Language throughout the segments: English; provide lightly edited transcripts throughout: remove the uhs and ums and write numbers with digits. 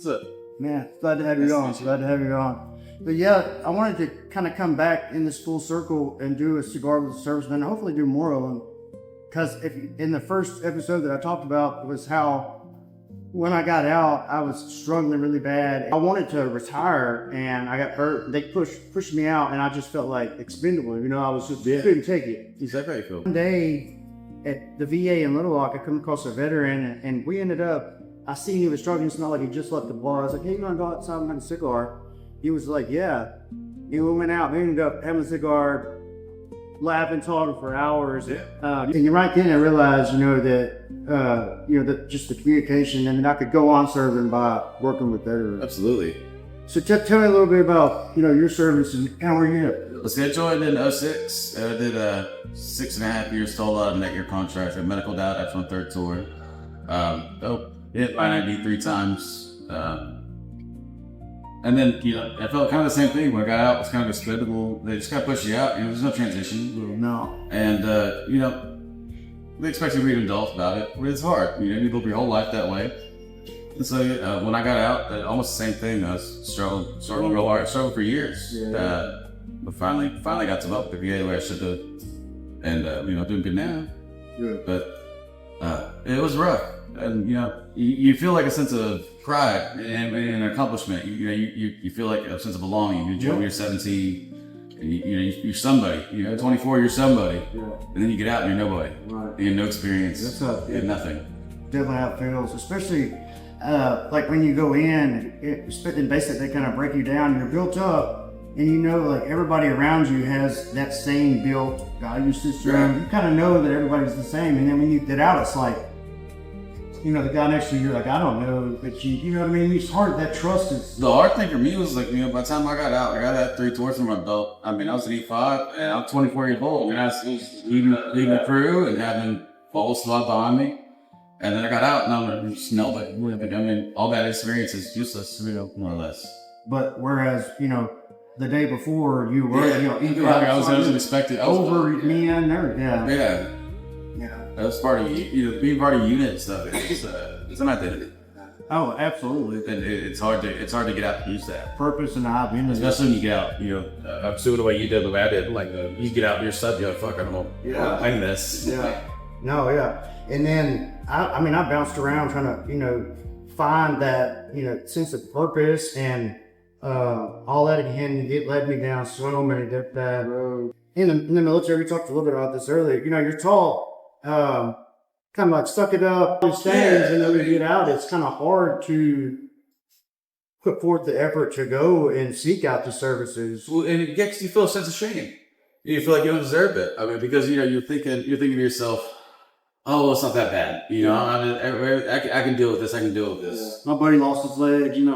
What's up? Man, glad to have you on. Glad to have you on. But yeah, I wanted to kind of come back in this full circle and do a cigar with the Serviceman, and hopefully do more of them. Because in the first episode that I talked about was how when I got out, I was struggling really bad. I wanted to retire and I got hurt. They pushed me out and I just felt like expendable. You know, I was just couldn't take it. Exactly how you feel. One day at the VA in Little Rock, I come across a veteran and we ended up, I seen he was struggling. It's not like he just left the bar. I was like, hey, you want to go outside and have a cigar? He was like, yeah. And we went out, we ended up having a cigar, laughing, talking for hours. Yeah. And right then I realized, that just the communication, and then I could go on serving by working with veterans. Absolutely. So tell me a little bit about, your service and how were you? Let's get joined in 06. I did 6.5 years total out of net year contract. I medical out after my third tour. Hit by 93 times. And then, I felt kind of the same thing. When I got out, it was kind of expendable. They just kind of pushed you out. There's no transition. No. And, they expect you to be an adult about it, but it's hard. You live your whole life that way. And so when I got out, almost the same thing. I was struggling real hard, struggled for years. Yeah. But finally got to up the VA the way I should have. And, doing good now. Yeah. But it was rough. And, you feel like a sense of pride and accomplishment. You feel like a sense of belonging. You're 17. You're somebody. 24, you're somebody. Yeah. And then you get out and you're nobody. Right. You have no experience. That's tough. You have nothing. Definitely how it feels, especially like when you go in, and basically they kind of break you down. You're built up, and like everybody around you has that same built value system. Right. You kind of know that everybody's the same, and then when you get out, it's like, the guy next to you, you're like, I don't know, but you know what I mean? It's hard, that trust is... The hard thing for me was like, by the time I got out, I had 3 tours from my belt. I mean, I was an E5, and I'm 24 years old. And I was leading the crew and having full squad behind me. And then I got out, and I'm just nobody. I mean, all that experience is useless, more or less. But whereas, the day before, you were, E5, I was expected. Over men, Yeah. That's part of being part of unit and stuff. It's an identity. Oh, absolutely. And it's hard to get out and use that purpose and identity. Especially when you get out. I'm doing the way you did, the way I did. Like you get out, you're sub. You're like, fuck, I don't know. Yeah. I'm this. Yeah. No, yeah. And then I bounced around trying to find that sense of purpose and all that again. It led me down so many bad roads. In the military, we talked a little bit about this earlier. You're taught. Kind of like suck it up, these things, and then when you get out, it's kind of hard to put forth the effort to go and seek out the services. Well, and it gets you feel a sense of shame. You feel like you don't deserve it. I mean, because you're thinking to yourself, oh, well, it's not that bad. I can deal with this. I can deal with this. My buddy lost his leg. You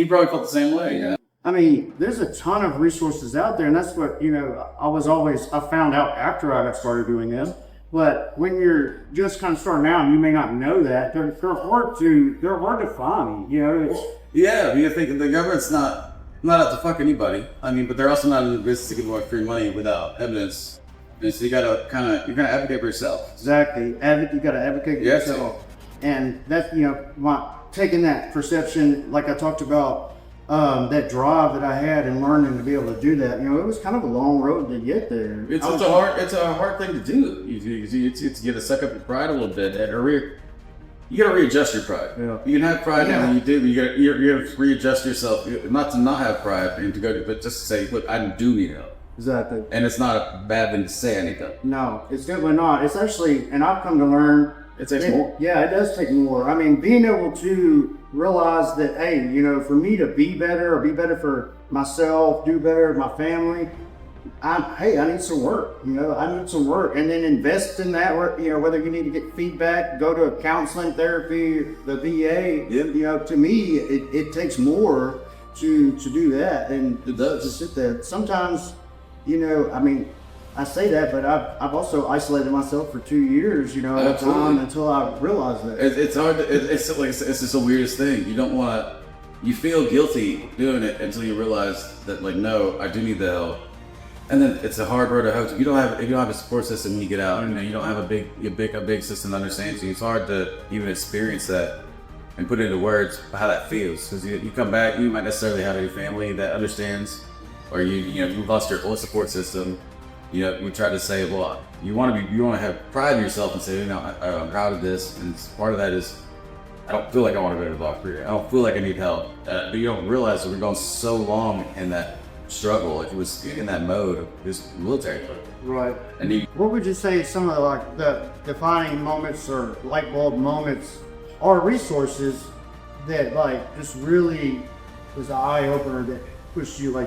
probably felt the same way. Yeah. I mean, there's a ton of resources out there, and that's what, I found out after I got started doing this. But when you're just kind of starting out and you may not know that, they're hard to find, Yeah, you think the government's not out to fuck anybody. I mean, but they're also not in the business to give away free money without evidence. And so you gotta advocate for yourself. Exactly. You gotta advocate for yourself. And that's, taking that perception, like I talked about, that drive that I had and learning to be able to do that, it was kind of a long road to get there. It's a hard thing to do. You get to suck up your pride a little bit, you got to readjust your pride. Yeah. You can have pride now when you do, but you got to readjust yourself, not to not have pride and to go, but just to say, look, I do need help. Exactly. And it's not a bad thing to say I need help. No, it's definitely not. It's actually, and I've come to learn. It takes more. Yeah, it does take more. I mean, being able to realize that, hey, for me to be better for myself, do better for my family, I need some work. I need some work, and then invest in that work. Whether you need to get feedback, go to counseling, therapy, the VA. Yeah. To me, it takes more to do that, and it does to sit there. Sometimes, I say that, but I've also isolated myself for 2 years, at a time until I realized that. It's hard. It's just the weirdest thing. You don't want to. You feel guilty doing it until you realize that, no, I do need the help. And then it's a hard road to hoe. If you don't have a support system when you get out, you don't have a big system that understands you. It's hard to even experience that. and put into words how that feels. Because you come back, you might necessarily have a family that understands, or you've lost your whole support system. We try to say, well, you want to have pride in yourself and say, I'm proud of this. And part of that is, I don't feel like I want to go to the doctor. I don't feel like I need help. But you don't realize that we're going so long in that struggle. If it was in that mode of this military mode. Right. And what would you say some of the defining moments or light bulb moments or resources that just really was an eye opener that pushed you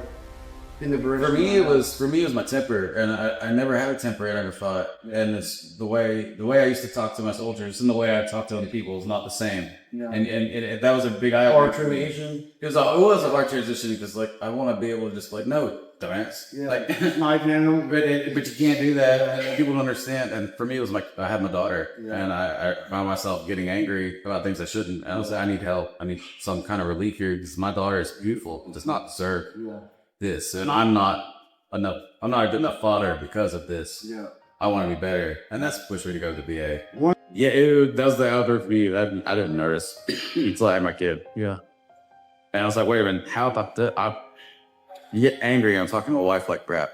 in the direction? For me it was my temper, and I never had a temper. I never fought, and it's the way I used to talk to my soldiers and the way I talk to other people is not the same. Yeah. And that was a big eye opener for me. It was a hard transition because I want to be able to just no, dumbass. Yeah. But you can't do that. People don't understand. And for me, it was I had my daughter, and I found myself getting angry about things I shouldn't. And I was like, I need help. I need some kind of relief here because my daughter is beautiful and does not deserve this, and I'm not a good enough father because of this. Yeah, I want to be better, and that's pushed me to go to the VA. That was the outdoor for me. I didn't notice until I had my kid. Yeah, and I was like, wait a minute, how about that? You get angry. I'm talking to my wife like crap.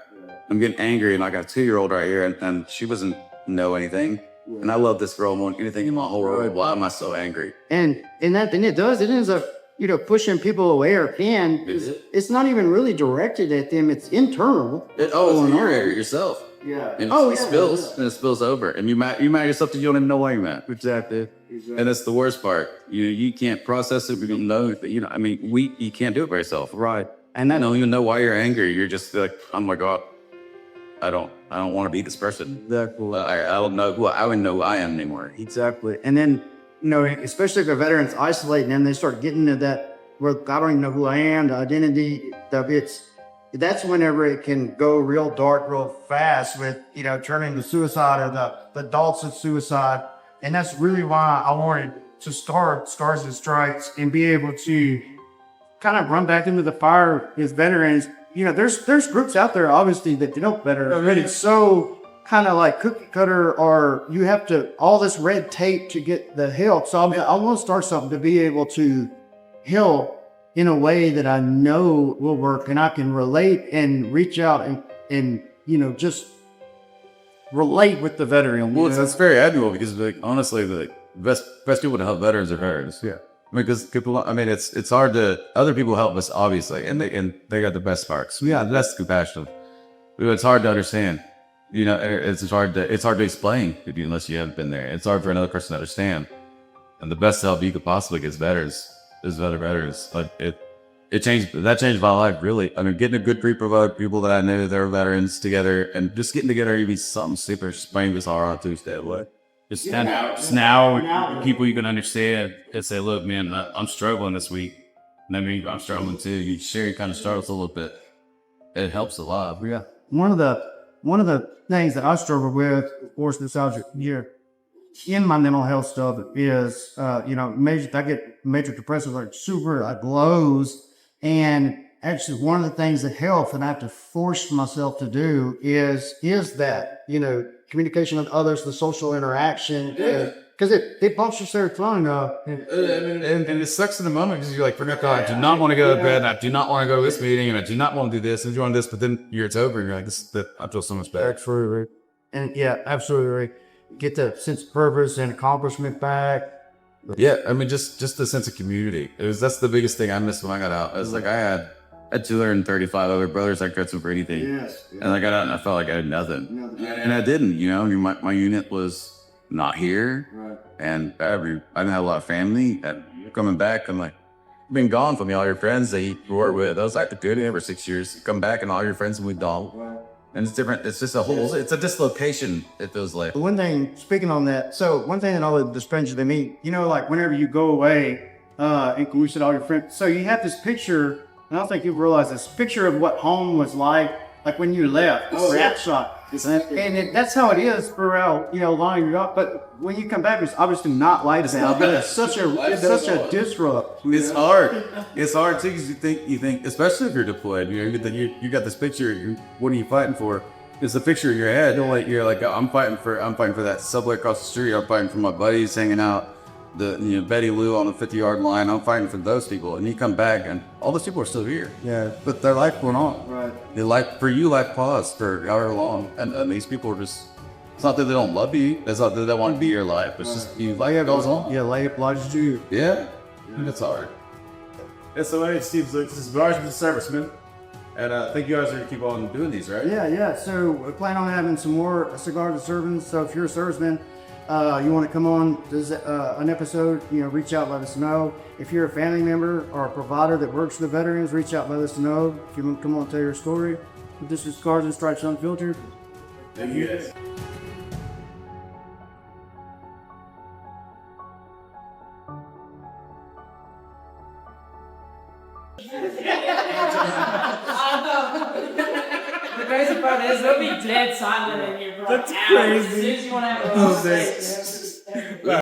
I'm getting angry, and I got a 2-year-old right here, and she doesn't know anything. And I love this girl more than anything in my whole world. Why am I so angry? And that thing it ends up pushing people away or can. It's not even really directed at them. It's internal. It's irritated yourself. Yeah. And it spills over, and you mad yourself that you don't even know why you're mad. Exactly. And that's the worst part. You can't process it. We don't know. But you can't do it by yourself. Right. And I don't even know why you're angry. You're just like, oh my God, I don't want to be this person. Exactly. I don't know who I wouldn't know who I am anymore. Exactly. And then, especially if the veterans isolating them, they start getting into that where I don't even know who I am, the identity, that's whenever it can go real dark real fast with, turning to suicide or the adults of suicide. And that's really why I wanted to start Stars and Stripes and be able to kind of run back into the fire as veterans. There's groups out there, obviously, that they don't better. It's so kind of like cookie cutter, or you have to, all this red tape to get the help. So I want to start something to be able to help in a way that I know will work, and I can relate and reach out and just relate with the veteran. Well, that's very admirable because honestly, the best people to help veterans are veterans. Yeah. Because people, it's hard to, other people help us, obviously, and they got the best sparks. Yeah, that's compassion. It's hard to understand. It's hard to explain to you unless you haven't been there. It's hard for another person to understand. And the best help you could possibly get is other veterans. That changed my life, really. Getting a good group of other people that I knew that were veterans together, and just getting together, it'd be something super Spain was hard on Tuesday. What? Just now people you can understand and say, look, man, I'm struggling this week. And I'm struggling too. You share your kind of struggles a little bit. It helps a lot. Yeah. One of the things that I struggle with, of course, this year in my mental health stuff is, I get major depressive, lows. And actually one of the things that helps and I have to force myself to do is that, communication with others, the social interaction, because it bumps your serotonin up. And it sucks in the moment because you're like, God, I do not want to go to bed, and I do not want to go to this meeting, and I do not want to do this, and you want this, but then it's over, and you're like, I feel so much better. Absolutely. And absolutely. Get the sense of purpose and accomplishment back. Yeah, just the sense of community. That's the biggest thing I missed when I got out. It's like I had 235 other brothers I could for anything. Yes. And I got out and I felt like I had nothing. And I didn't, my unit was not here. Right. And I didn't have a lot of family. And coming back, I'm like, been gone from all your friends that you work with. I was like, good for 6 years. You come back and all your friends moved on. Right. And it's different. It's just it's a dislocation, it feels like. One thing, speaking on that, so one thing that all the strangers they meet, whenever you go away, and we said all your friends, so you have this picture. I don't think you realize this picture of what home was like when you left, snapshot. And that's how it is throughout, lying up. But when you come back, it's obviously not like that. But it's such a disrupt. It's hard. It's hard too because you think, especially if you're deployed, you got this picture. What are you fighting for? It's a picture in your head. You're like, I'm fighting for that subway across the street. I'm fighting for my buddies hanging out. Betty Lou on the 50-yard line. I'm fighting for those people, and you come back, and all those people are still here. Yeah. But their life went on. Right. Their life for you, life paused for however long, and these people are just. It's not that they don't love you. It's not that they want to be your life. It's just you. Life goes on. Yeah, life obliged you. Yeah. It's hard. Yeah, so my name's Steve Luke. This is Cigars with the Serviceman. And I think you guys are going to keep on doing these, right? Yeah. So we plan on having some more Cigar to Servants. So if you're a serviceman, you want to come on an episode, reach out, let us know. If you're a family member or a provider that works with the veterans, reach out, let us know. If you want to come on and tell your story. This is Cigars and Stripes Unfiltered. Thank you guys. The crazy part is they'll be dead silent in here for like That's hours. crazy. As soon as you want to have a conversation.